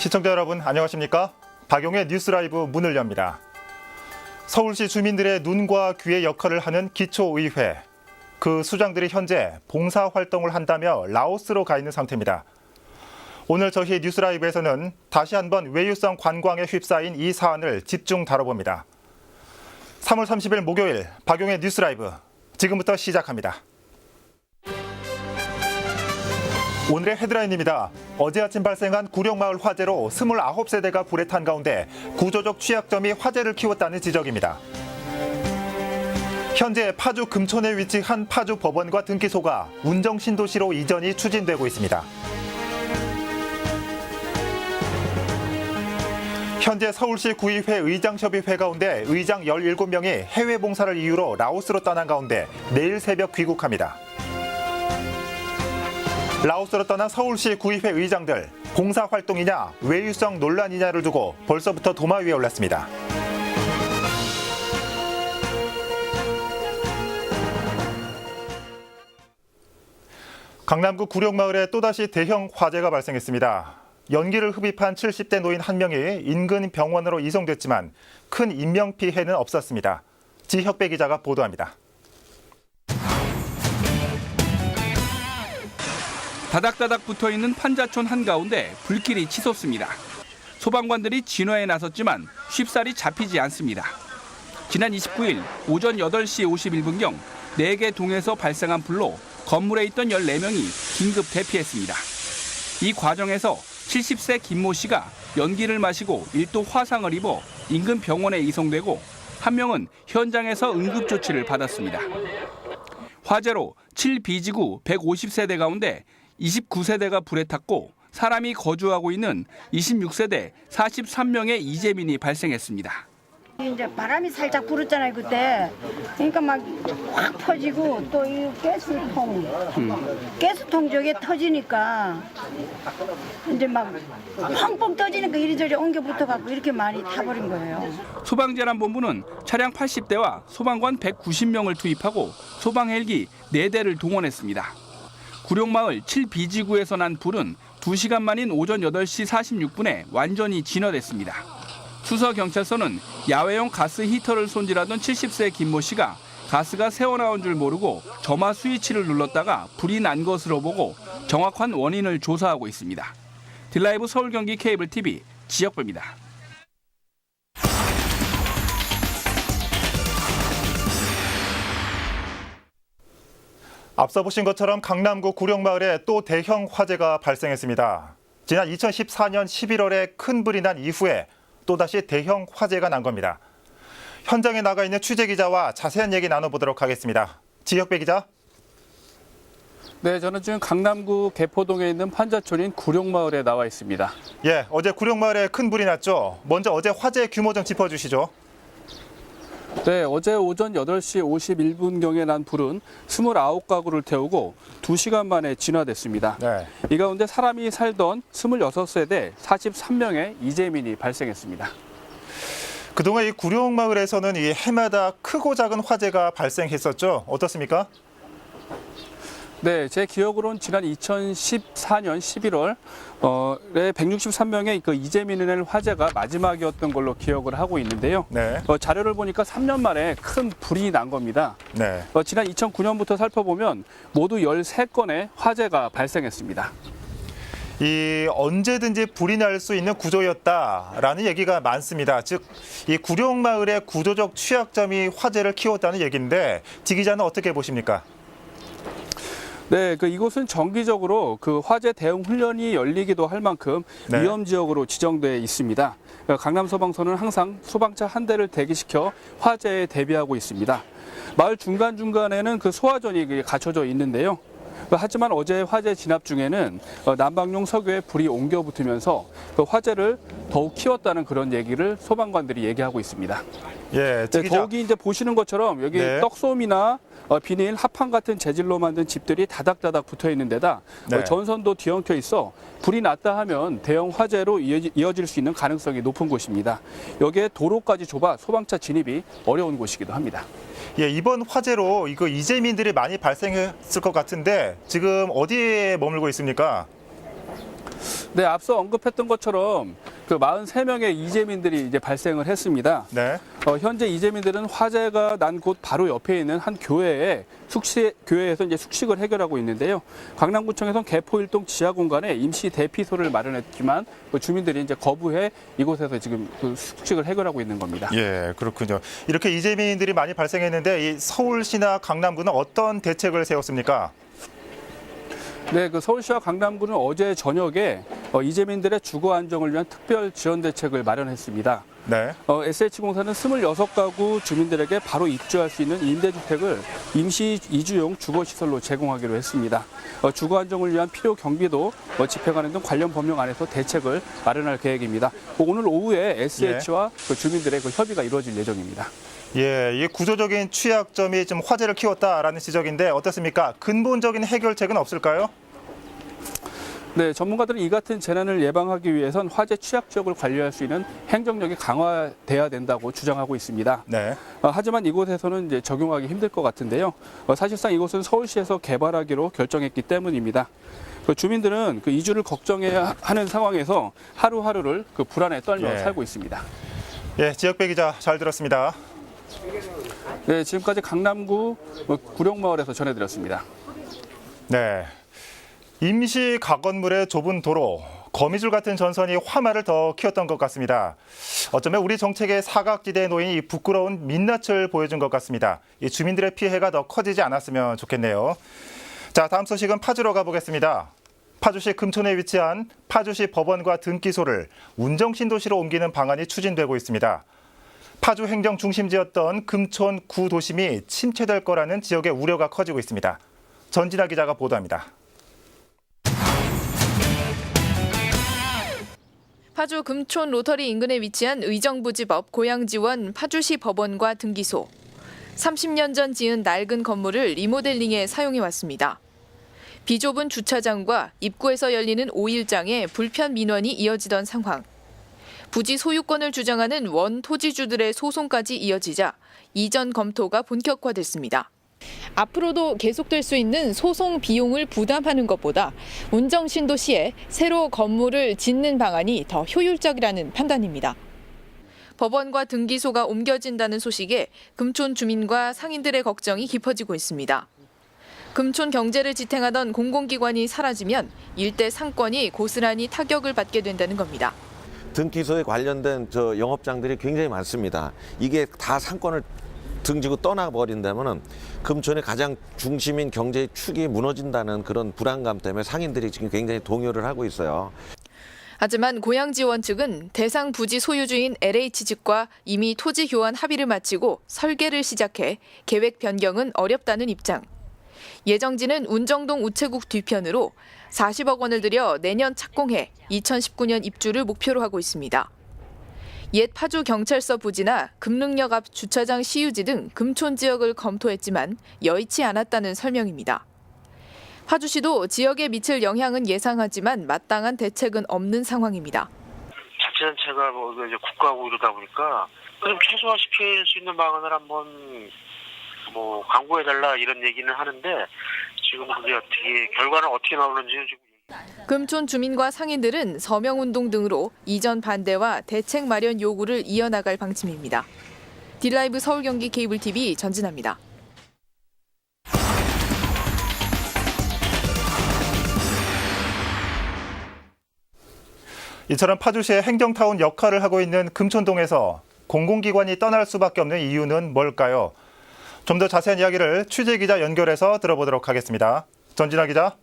시청자 여러분 안녕하십니까? 박용의 뉴스라이브 문을 엽니다. 서울시 주민들의 눈과 귀의 역할을 하는 기초의회. 그 수장들이 현재 봉사활동을 한다며 라오스로 가 있는 상태입니다. 오늘 저희 뉴스라이브에서는 다시 한번 외유성 관광에 휩싸인 이 사안을 집중 다뤄봅니다. 3월 30일 목요일 박용의 뉴스라이브 지금부터 시작합니다. 오늘의 헤드라인입니다. 어제 아침 발생한 구룡마을 화재로 29세대가 불에 탄 가운데 구조적 취약점이 화재를 키웠다는 지적입니다. 현재 파주 금촌에 위치한 파주 법원과 등기소가 운정신도시로 이전이 추진되고 있습니다. 현재 서울시 구의회 의장협의회 가운데 의장 17명이 해외 봉사를 이유로 라오스로 떠난 가운데 내일 새벽 귀국합니다. 라오스로 떠난 서울시 구의회 의장들, 봉사활동이냐 외유성 논란이냐를 두고 벌써부터 도마 위에 올랐습니다. 강남구 구룡마을에 또다시 대형 화재가 발생했습니다. 연기를 흡입한 70대 노인 한 명이 인근 병원으로 이송됐지만 큰 인명피해는 없었습니다. 지혁배 기자가 보도합니다. 다닥다닥 붙어있는 판자촌 한가운데 불길이 치솟습니다. 소방관들이 진화에 나섰지만 쉽사리 잡히지 않습니다. 지난 29일 오전 8시 51분경 4개 동에서 발생한 불로 건물에 있던 14명이 긴급 대피했습니다. 이 과정에서 70세 김모 씨가 연기를 마시고 1도 화상을 입어 인근 병원에 이송되고 한 명은 현장에서 응급조치를 받았습니다. 화재로 7B지구 150세대 가운데 29세대가 불에 탔고 사람이 거주하고 있는 26세대 43명의 이재민이 발생했습니다. 이제 바람이 살짝 불었잖아요 그때. 그러니까 막 확 퍼지고 또 이 가스통 저게 터지니까 이제 막 펑펑 터지니까 이리저리 옮겨 붙어갖고 이렇게 많이 타버린 거예요. 소방재난본부는 차량 80대와 소방관 190명을 투입하고 소방 헬기 4대를 동원했습니다. 구룡마을 7B지구에서 난 불은 2시간 만인 오전 8시 46분에 완전히 진화됐습니다. 수서경찰서는 야외용 가스 히터를 손질하던 70세 김모 씨가 가스가 새어나온 줄 모르고 점화 스위치를 눌렀다가 불이 난 것으로 보고 정확한 원인을 조사하고 있습니다. 딜라이브 서울 경기 케이블 TV 지역배입니다. 앞서 보신 것처럼 강남구 구룡마을에 또 대형 화재가 발생했습니다. 지난 2014년 11월에 큰 불이 난 이후에 또다시 대형 화재가 난 겁니다. 현장에 나가 있는 취재기자와 자세한 얘기 나눠보도록 하겠습니다. 지혁배 기자. 네, 저는 지금 강남구 개포동에 있는 판자촌인 구룡마을에 나와 있습니다. 예, 어제 구룡마을에 큰 불이 났죠. 먼저 어제 화재 규모 좀 짚어주시죠. 네, 어제 오전 8시 51분경에 난 불은 29가구를 태우고 2시간 만에 진화됐습니다. 네. 이 가운데 사람이 살던 26세대 43명의 이재민이 발생했습니다. 그동안 이 구룡마을에서는 이 해마다 크고 작은 화재가 발생했었죠. 어떻습니까? 네, 제 기억으로는 지난 2014년 11월에 163명의 그 이재민을 화재가 마지막이었던 걸로 기억을 하고 있는데요. 네. 자료를 보니까 3년 만에 큰 불이 난 겁니다. 네. 지난 2009년부터 살펴보면 모두 13건의 화재가 발생했습니다. 이 언제든지 불이 날 수 있는 구조였다라는 얘기가 많습니다. 즉, 이 구룡마을의 구조적 취약점이 화재를 키웠다는 얘기인데 지 기자는 어떻게 보십니까? 네, 이곳은 정기적으로 그 화재 대응 훈련이 열리기도 할 만큼 네. 위험 지역으로 지정돼 있습니다. 강남소방서는 항상 소방차 한 대를 대기시켜 화재에 대비하고 있습니다. 마을 중간중간에는 그 소화전이 갖춰져 있는데요. 하지만 어제 화재 진압 중에는 난방용 석유에 불이 옮겨 붙으면서 그 화재를 더욱 키웠다는 그런 얘기를 소방관들이 얘기하고 있습니다. 예, 네, 더욱이 이제 보시는 것처럼 여기 네. 떡솜이나 비닐, 합판 같은 재질로 만든 집들이 다닥다닥 붙어 있는 데다 네. 전선도 뒤엉켜 있어 불이 났다 하면 대형 화재로 이어질 수 있는 가능성이 높은 곳입니다. 여기에 도로까지 좁아 소방차 진입이 어려운 곳이기도 합니다. 예, 이번 화재로 이거 이재민들이 많이 발생했을 것 같은데 지금 어디에 머물고 있습니까? 네, 앞서 언급했던 것처럼 그 43명의 이재민들이 이제 발생을 했습니다. 네. 현재 이재민들은 화재가 난 곳 바로 옆에 있는 한 교회에서 이제 숙식을 해결하고 있는데요. 강남구청에서는 개포일동 지하 공간에 임시 대피소를 마련했지만 그 주민들이 이제 거부해 이곳에서 지금 그 숙식을 해결하고 있는 겁니다. 예, 그렇군요. 이렇게 이재민들이 많이 발생했는데 이 서울시나 강남구는 어떤 대책을 세웠습니까? 네, 그 서울시와 강남구는 어제 저녁에 이재민들의 주거 안정을 위한 특별 지원 대책을 마련했습니다. 네. SH공사는 26가구 주민들에게 바로 입주할 수 있는 임대주택을 임시 이주용 주거시설로 제공하기로 했습니다. 주거 안정을 위한 필요 경비도 집행하는 등 관련 법령 안에서 대책을 마련할 계획입니다. 오늘 오후에 SH와 그 주민들의 그 협의가 이루어질 예정입니다. 예, 이 구조적인 취약점이 좀 화제를 키웠다라는 지적인데 어떻습니까? 근본적인 해결책은 없을까요? 네, 전문가들은 이 같은 재난을 예방하기 위해선 화재 취약지역을 관리할 수 있는 행정력이 강화돼야 된다고 주장하고 있습니다. 네. 하지만 이곳에서는 이제 적용하기 힘들 것 같은데요. 사실상 이곳은 서울시에서 개발하기로 결정했기 때문입니다. 그 주민들은 그 이주를 걱정해야 하는 상황에서 하루하루를 그 불안에 떨며 살고 있습니다. 예, 지역배 기자 잘 들었습니다. 네, 지금까지 강남구 구룡마을에서 전해드렸습니다. 네. 임시 가건물의 좁은 도로, 거미줄 같은 전선이 화마를 더 키웠던 것 같습니다. 어쩌면 우리 정책의 사각지대에 놓인 이 부끄러운 민낯을 보여준 것 같습니다. 이 주민들의 피해가 더 커지지 않았으면 좋겠네요. 자, 다음 소식은 파주로 가보겠습니다. 파주시 금촌에 위치한 파주시 법원과 등기소를 운정신도시로 옮기는 방안이 추진되고 있습니다. 파주 행정 중심지였던 금촌 구도심이 침체될 거라는 지역의 우려가 커지고 있습니다. 전진아 기자가 보도합니다. 파주 금촌 로터리 인근에 위치한 의정부지법 고양지원 파주시 법원과 등기소. 30년 전 지은 낡은 건물을 리모델링에 사용해 왔습니다. 비좁은 주차장과 입구에서 열리는 5일장에 불편 민원이 이어지던 상황. 부지 소유권을 주장하는 원 토지주들의 소송까지 이어지자 이전 검토가 본격화됐습니다. 앞으로도 계속될 수 있는 소송 비용을 부담하는 것보다 운정신도시에 새로 건물을 짓는 방안이 더 효율적이라는 판단입니다. 법원과 등기소가 옮겨진다는 소식에 금촌 주민과 상인들의 걱정이 깊어지고 있습니다. 금촌 경제를 지탱하던 공공기관이 사라지면 일대 상권이 고스란히 타격을 받게 된다는 겁니다. 등기소에 관련된 영업장들이 굉장히 많습니다. 이게 다 상권을 등지고 떠나버린다면 금촌의 가장 중심인 경제의 축이 무너진다는 그런 불안감 때문에 상인들이 지금 굉장히 동요를 하고 있어요. 하지만 고양지원 측은 대상 부지 소유주인 LH 측과 이미 토지 교환 합의를 마치고 설계를 시작해 계획 변경은 어렵다는 입장. 예정지는 운정동 우체국 뒤편으로 40억 원을 들여 내년 착공해 2019년 입주를 목표로 하고 있습니다. 옛 파주 경찰서 부지나 금능역 앞 주차장 시유지 등 금촌 지역을 검토했지만 여의치 않았다는 설명입니다. 파주시도 지역에 미칠 영향은 예상하지만 마땅한 대책은 없는 상황입니다. 자치단체가 이제 국가고 이러다 보니까 좀 최소화시킬 수 있는 방안을 한번 강구해달라 이런 얘기는 하는데 지금 그게 어떻게 결과는 어떻게 나오는지 지금. 금촌 주민과 상인들은 서명운동 등으로 이전 반대와 대책 마련 요구를 이어나갈 방침입니다. 딜라이브 서울 경기 케이블 TV 전진아입니다. 이처럼 파주시의 행정타운 역할을 하고 있는 금촌동에서 공공기관이 떠날 수밖에 없는 이유는 뭘까요? 좀 더 자세한 이야기를 취재기자 연결해서 들어보도록 하겠습니다. 전진아 기자.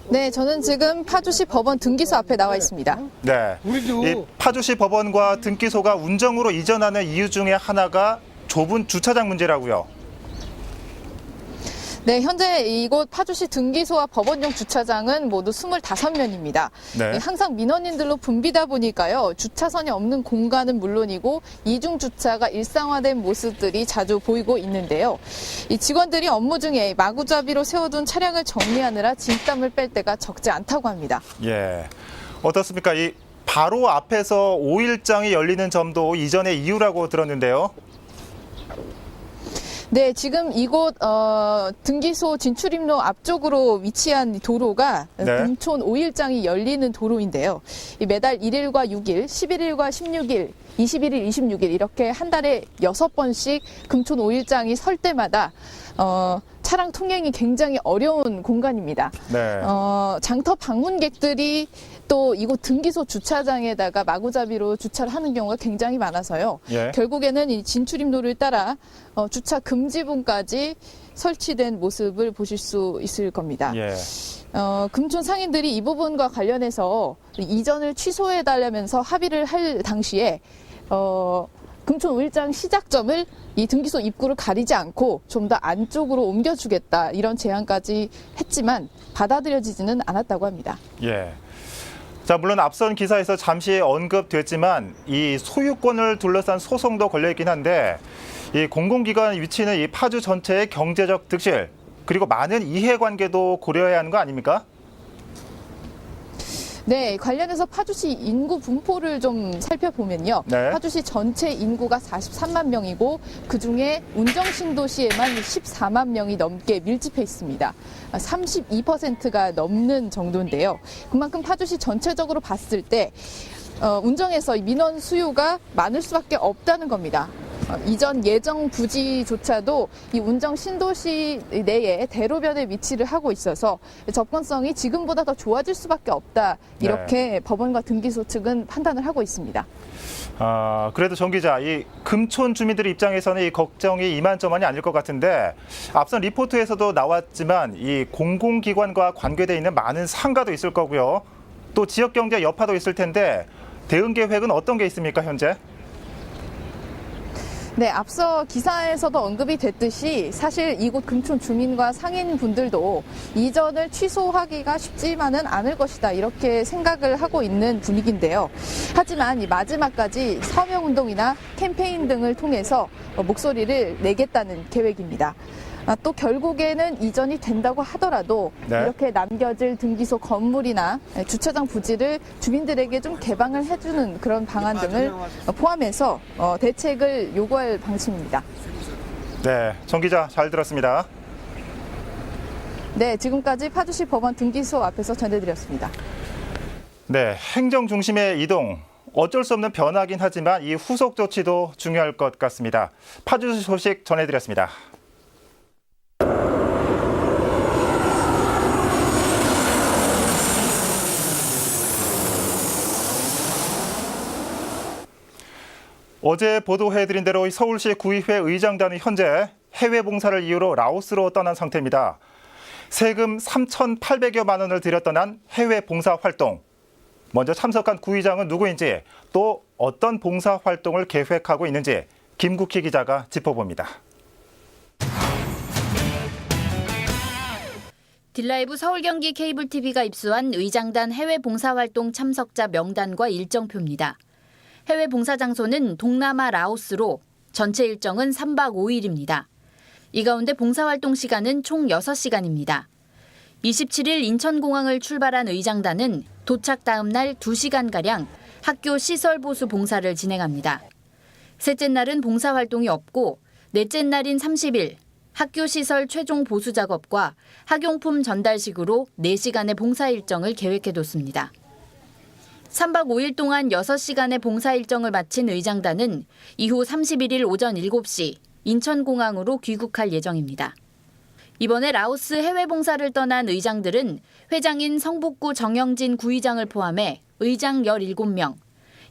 네, 저는 지금 파주시 법원 등기소 앞에 나와 있습니다. 네, 이 파주시 법원과 등기소가 운정으로 이전하는 이유 중에 하나가 좁은 주차장 문제라고요. 네, 현재 이곳 파주시 등기소와 법원용 주차장은 모두 25면입니다. 네. 항상 민원인들로 붐비다 보니까요. 주차선이 없는 공간은 물론이고 이중 주차가 일상화된 모습들이 자주 보이고 있는데요. 이 직원들이 업무 중에 마구잡이로 세워둔 차량을 정리하느라 진땀을 뺄 때가 적지 않다고 합니다. 예, 어떻습니까? 이 바로 앞에서 5일장이 열리는 점도 이전의 이유라고 들었는데요. 네, 지금 이곳 등기소 진출입로 앞쪽으로 위치한 도로가 네. 금촌 5일장이 열리는 도로인데요. 이 매달 1일과 6일, 11일과 16일, 21일, 26일 이렇게 한 달에 6번씩 금촌 5일장이 설 때마다 차량 통행이 굉장히 어려운 공간입니다. 네. 장터 방문객들이 또 이곳 등기소 주차장에다가 마구잡이로 주차를 하는 경우가 굉장히 많아서요. 예. 결국에는 이 진출입로를 따라 주차 금지분까지 설치된 모습을 보실 수 있을 겁니다. 예. 금촌 상인들이 이 부분과 관련해서 이전을 취소해달라면서 합의를 할 당시에 금촌 5일장 시작점을 이 등기소 입구를 가리지 않고 좀 더 안쪽으로 옮겨주겠다 이런 제안까지 했지만 받아들여지지는 않았다고 합니다. 예. 자, 물론 앞선 기사에서 잠시 언급됐지만 이 소유권을 둘러싼 소송도 걸려있긴 한데 이 공공기관 위치는 이 파주 전체의 경제적 득실 그리고 많은 이해관계도 고려해야 하는 거 아닙니까? 네, 관련해서 파주시 인구 분포를 좀 살펴보면요. 네. 파주시 전체 인구가 43만 명이고 그중에 운정신도시에만 14만 명이 넘게 밀집해 있습니다. 32%가 넘는 정도인데요. 그만큼 파주시 전체적으로 봤을 때 운정에서 민원 수요가 많을 수밖에 없다는 겁니다. 이전 예정 부지조차도 이 운정 신도시 내에 대로변에 위치를 하고 있어서 접근성이 지금보다 더 좋아질 수밖에 없다. 이렇게 법원과 등기소 측은 판단을 하고 있습니다. 그래도 정 기자, 이 금촌 주민들 입장에서는 이 걱정이 이만저만이 아닐 것 같은데 앞선 리포트에서도 나왔지만 이 공공기관과 관계되어 있는 많은 상가도 있을 거고요. 또 지역경제 여파도 있을 텐데 대응 계획은 어떤 게 있습니까, 현재? 네, 앞서 기사에서도 언급이 됐듯이 사실 이곳 금촌 주민과 상인분들도 이전을 취소하기가 쉽지만은 않을 것이다 이렇게 생각을 하고 있는 분위기인데요. 하지만 이 마지막까지 서명운동이나 캠페인 등을 통해서 목소리를 내겠다는 계획입니다. 또 결국에는 이전이 된다고 하더라도 네. 이렇게 남겨질 등기소 건물이나 주차장 부지를 주민들에게 좀 개방을 해주는 그런 방안 등을 포함해서 대책을 요구할 방침입니다. 네, 정 기자 잘 들었습니다. 네, 지금까지 파주시 법원 등기소 앞에서 전해드렸습니다. 네, 행정 중심의 이동. 어쩔 수 없는 변화긴 하지만 이 후속 조치도 중요할 것 같습니다. 파주시 소식 전해드렸습니다. 어제 보도해드린 대로 서울시 구의회 의장단은 현재 해외 봉사를 이유로 라오스로 떠난 상태입니다. 세금 3,800여만 원을 들여 떠난 해외 봉사 활동. 먼저 참석한 구의장은 누구인지 또 어떤 봉사 활동을 계획하고 있는지 김국희 기자가 짚어봅니다. 딜라이브 서울 경기 케이블 TV가 입수한 의장단 해외 봉사활동 참석자 명단과 일정표입니다. 해외 봉사 장소는 동남아 라오스로 전체 일정은 3박 5일입니다. 이 가운데 봉사활동 시간은 총 6시간입니다. 27일 인천공항을 출발한 의장단은 도착 다음 날 2시간가량 학교 시설 보수 봉사를 진행합니다. 셋째 날은 봉사활동이 없고 넷째 날인 30일 학교 시설 최종 보수 작업과 학용품 전달식으로 4시간의 봉사 일정을 계획해뒀습니다. 3박 5일 동안 6시간의 봉사 일정을 마친 의장단은 이후 31일 오전 7시 인천공항으로 귀국할 예정입니다. 이번에 라오스 해외 봉사를 떠난 의장들은 회장인 성북구 정영진 구의장을 포함해 의장 17명,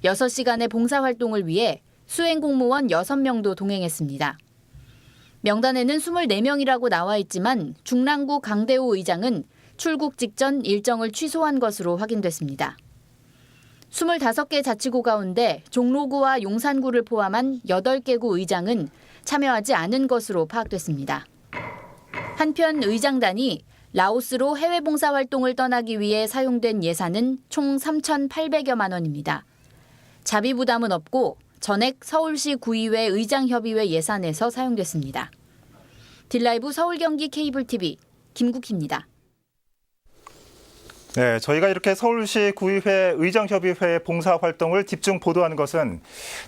6시간의 봉사활동을 위해 수행 공무원 6명도 동행했습니다. 명단에는 24명이라고 나와 있지만 중랑구 강대호 의장은 출국 직전 일정을 취소한 것으로 확인됐습니다. 25개 자치구 가운데 종로구와 용산구를 포함한 8개구 의장은 참여하지 않은 것으로 파악됐습니다. 한편 의장단이 라오스로 해외 봉사활동을 떠나기 위해 사용된 예산은 총 3,800여만 원입니다. 자비 부담은 없고 전액 서울시 구의회 의장협의회 예산에서 사용됐습니다. 딜라이브 서울 경기 케이블 TV 김국희입니다. 네, 저희가 이렇게 서울시 구의회 의정협의회 봉사활동을 집중 보도하는 것은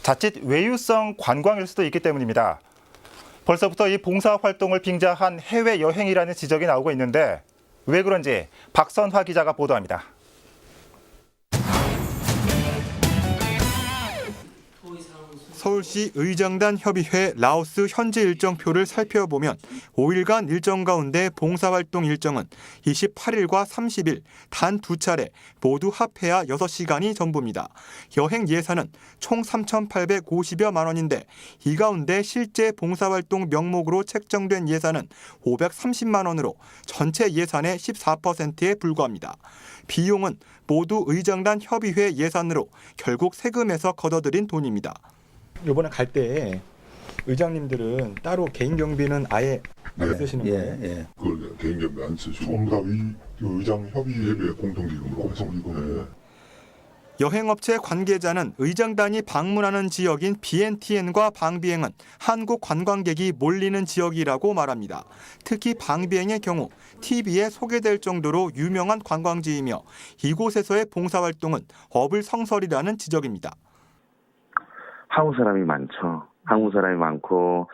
자칫 외유성 관광일 수도 있기 때문입니다. 벌써부터 이 봉사활동을 빙자한 해외여행이라는 지적이 나오고 있는데 왜 그런지 박선화 기자가 보도합니다. 서울시 의정단 협의회 라오스 현지 일정표를 살펴보면 5일간 일정 가운데 봉사활동 일정은 28일과 30일 단 2차례 모두 합해야 6시간이 전부입니다. 여행 예산은 총 3,850여만 원인데 이 가운데 실제 봉사활동 명목으로 책정된 예산은 530만 원으로 전체 예산의 14%에 불과합니다. 비용은 모두 의정단 협의회 예산으로 결국 세금에서 걷어들인 돈입니다. 이번에 갈 때 의장님들은 따로 개인 경비는 아예 안 쓰시는 거예요? 예. 그걸 개인 경비 안 쓰시고 전부 다 의장 협의회 공통기금으로 해서 여행업체 관계자는 의정단이 방문하는 지역인 BNTN과 방비행은 한국 관광객이 몰리는 지역이라고 말합니다. 특히 방비행의 경우 TV에 소개될 정도로 유명한 관광지이며 이곳에서의 봉사활동은 어불성설이라는 지적입니다. 한국 사람이 많죠. 한국 사람이 많고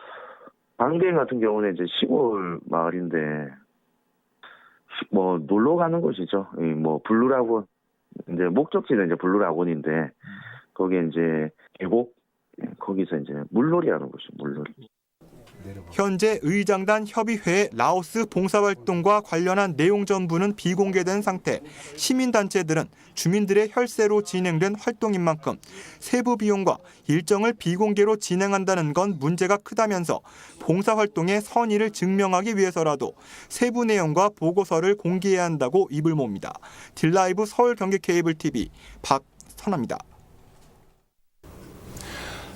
방비행 같은 경우는 이제 시골 마을인데 뭐 놀러 가는 곳이죠. 뭐 블루라군 이제 목적지는 이제 블루라군인데 거기에 이제 계곡 거기서 이제 물놀이 하는 곳이 물놀이. 현재 의장단 협의회의 라오스 봉사활동과 관련한 내용 전부는 비공개된 상태. 시민단체들은 주민들의 혈세로 진행된 활동인 만큼 세부 비용과 일정을 비공개로 진행한다는 건 문제가 크다면서 봉사활동의 선의를 증명하기 위해서라도 세부 내용과 보고서를 공개해야 한다고 입을 몹니다. 딜라이브 서울 경기 케이블 TV 박선아입니다.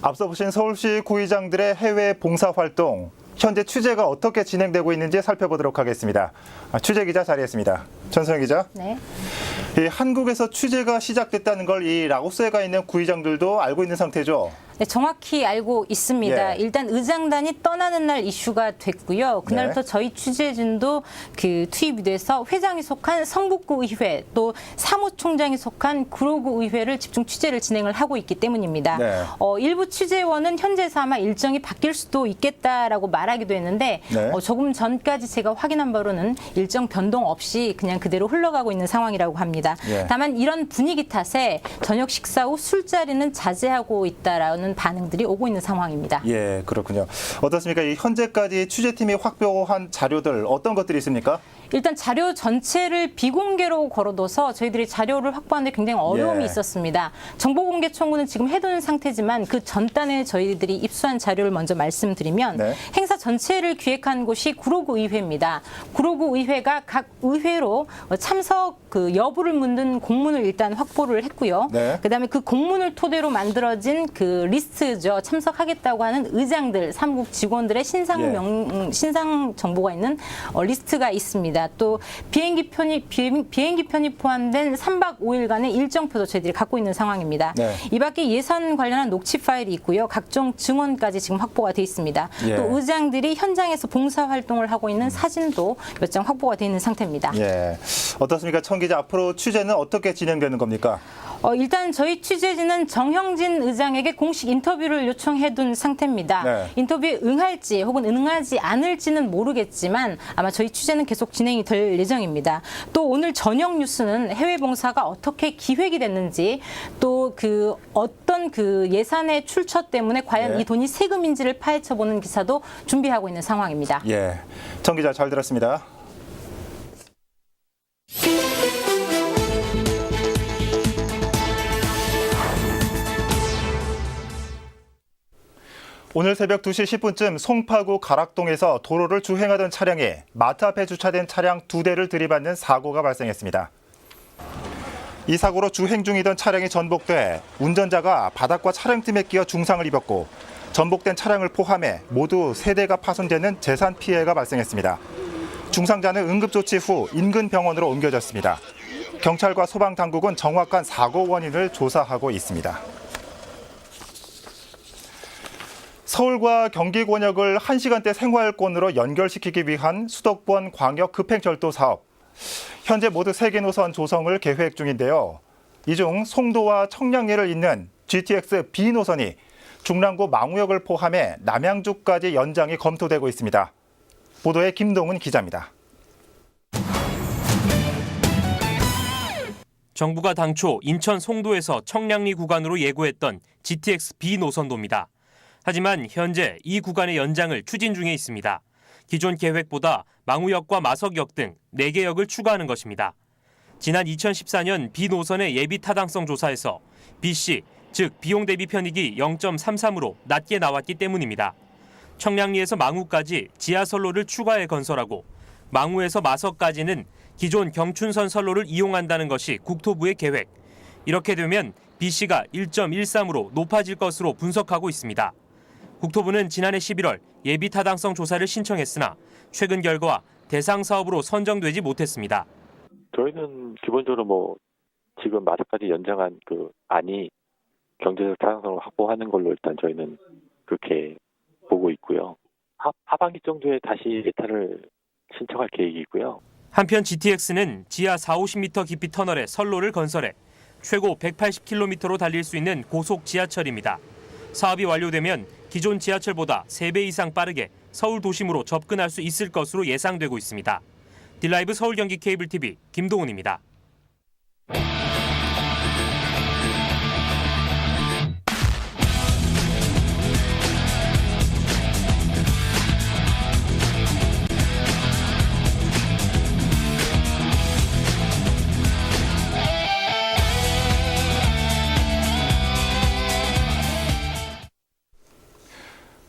앞서 보신 서울시 구의장들의 해외 봉사활동, 현재 취재가 어떻게 진행되고 있는지 살펴보도록 하겠습니다. 취재 기자 자리했습니다. 전소영 기자. 네. 한국에서 취재가 시작됐다는 걸 이 라오스에 가 있는 구의장들도 알고 있는 상태죠? 네, 정확히 알고 있습니다. 예. 일단 의장단이 떠나는 날 이슈가 됐고요. 그날부터 네. 저희 취재진도 투입이 돼서 회장이 속한 성북구 의회 또 사무총장이 속한 구로구 의회를 집중 취재를 진행을 하고 있기 때문입니다. 네. 일부 취재원은 현재서 아마 일정이 바뀔 수도 있겠다라고 말하기도 했는데 네. 조금 전까지 제가 확인한 바로는 일정 변동 없이 그냥 그대로 흘러가고 있는 상황이라고 합니다. 예. 다만 이런 분위기 탓에 저녁 식사 후 술자리는 자제하고 있다라는 반응들이 오고 있는 상황입니다. 예, 그렇군요. 어떻습니까? 이 현재까지 취재팀이 확보한 자료들 어떤 것들이 있습니까? 일단 자료 전체를 비공개로 걸어둬서 저희들이 자료를 확보하는 데 굉장히 어려움이 예. 있었습니다. 정보공개 청구는 지금 해둔 상태지만 그 전단에 저희들이 입수한 자료를 먼저 말씀드리면 네. 행사 전체를 기획한 곳이 구로구 의회입니다. 구로구 의회가 각 의회로 참석 여부를 묻는 공문을 일단 확보를 했고요. 네. 그다음에 그 공문을 토대로 만들어진 그 리스트죠. 참석하겠다고 하는 의장들, 사무국 직원들의 신상 정보가 있는 리스트가 있습니다. 또 비행기 편이 포함된 3박 5일간의 일정표도 저희들이 갖고 있는 상황입니다. 네. 이 밖에 예산 관련한 녹취 파일이 있고요. 각종 증언까지 지금 확보가 돼 있습니다. 예. 또 의장들이 현장에서 봉사활동을 하고 있는 사진도 몇 장 확보가 돼 있는 상태입니다. 예. 어떻습니까? 청 기자, 앞으로 취재는 어떻게 진행되는 겁니까? 일단 저희 취재진은 정형진 의장에게 공식 인터뷰를 요청해둔 상태입니다. 네. 인터뷰에 응할지 혹은 응하지 않을지는 모르겠지만 아마 저희 취재는 계속 진행이 될 예정입니다. 또 오늘 저녁 뉴스는 해외 봉사가 어떻게 기획이 됐는지 또 어떤 예산의 출처 때문에 과연 네. 이 돈이 세금인지를 파헤쳐보는 기사도 준비하고 있는 상황입니다. 예. 청 기자 잘 들었습니다. 오늘 새벽 2시 10분쯤 송파구 가락동에서 도로를 주행하던 차량이 마트 앞에 주차된 차량 2대를 들이받는 사고가 발생했습니다. 이 사고로 주행 중이던 차량이 전복돼 운전자가 바닥과 차량팀에 끼어 중상을 입었고 전복된 차량을 포함해 모두 3대가 파손되는 재산 피해가 발생했습니다. 중상자는 응급조치 후 인근 병원으로 옮겨졌습니다. 경찰과 소방당국은 정확한 사고 원인을 조사하고 있습니다. 서울과 경기 권역을 1시간대 생활권으로 연결시키기 위한 수도권 광역 급행철도 사업. 현재 모두 3개 노선 조성을 계획 중인데요. 이 중 송도와 청량리를 잇는 GTX B 노선이 중랑구 망우역을 포함해 남양주까지 연장이 검토되고 있습니다. 보도에 김동훈 기자입니다. 정부가 당초 인천 송도에서 청량리 구간으로 예고했던 GTX B 노선도입니다. 하지만 현재 이 구간의 연장을 추진 중에 있습니다. 기존 계획보다 망우역과 마석역 등 4개 역을 추가하는 것입니다. 지난 2014년 B 노선의 예비 타당성 조사에서 BC, 즉 비용 대비 편익이 0.33으로 낮게 나왔기 때문입니다. 청량리에서 망우까지 지하선로를 추가해 건설하고 망우에서 마석까지는 기존 경춘선 선로를 이용한다는 것이 국토부의 계획. 이렇게 되면 BC가 1.13으로 높아질 것으로 분석하고 있습니다. 국토부는 지난해 11월 예비 타당성 조사를 신청했으나 최근 결과 대상 사업으로 선정되지 못했습니다. 저희는 기본적으로 지금 마석까지 연장한 그 안이 경제적 타당성을 확보하는 걸로 일단 저희는 그렇게 보고 있고요. 하반기 정도에 다시 예타를 신청할 계획이고요. 한편 GTX는 지하 40-50m 깊이 터널에 선로를 건설해 최고 180km로 달릴 수 있는 고속 지하철입니다. 사업이 완료되면 기존 지하철보다 3배 이상 빠르게 서울 도심으로 접근할 수 있을 것으로 예상되고 있습니다. 딜라이브 서울 경기 케이블 TV 김동훈입니다.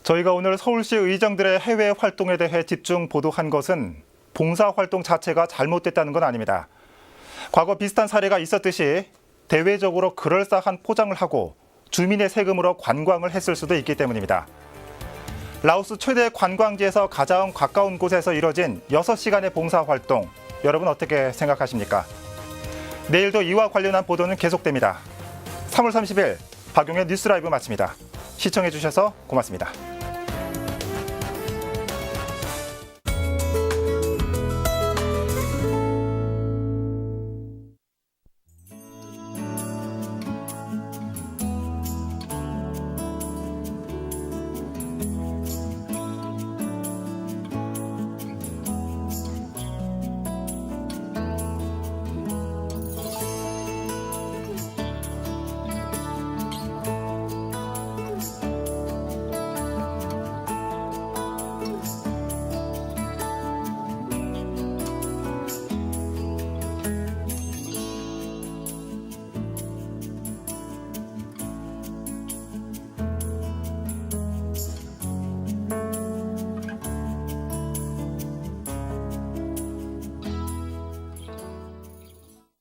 저희가 오늘 서울시 의정들의 해외 활동에 대해 집중 보도한 것은 봉사활동 자체가 잘못됐다는 건 아닙니다. 과거 비슷한 사례가 있었듯이 대외적으로 그럴싸한 포장을 하고 주민의 세금으로 관광을 했을 수도 있기 때문입니다. 라오스 최대 관광지에서 가장 가까운 곳에서 이뤄진 6시간의 봉사활동, 여러분 어떻게 생각하십니까? 내일도 이와 관련한 보도는 계속됩니다. 3월 30일 박용의 뉴스 라이브 마칩니다. 시청해주셔서 고맙습니다.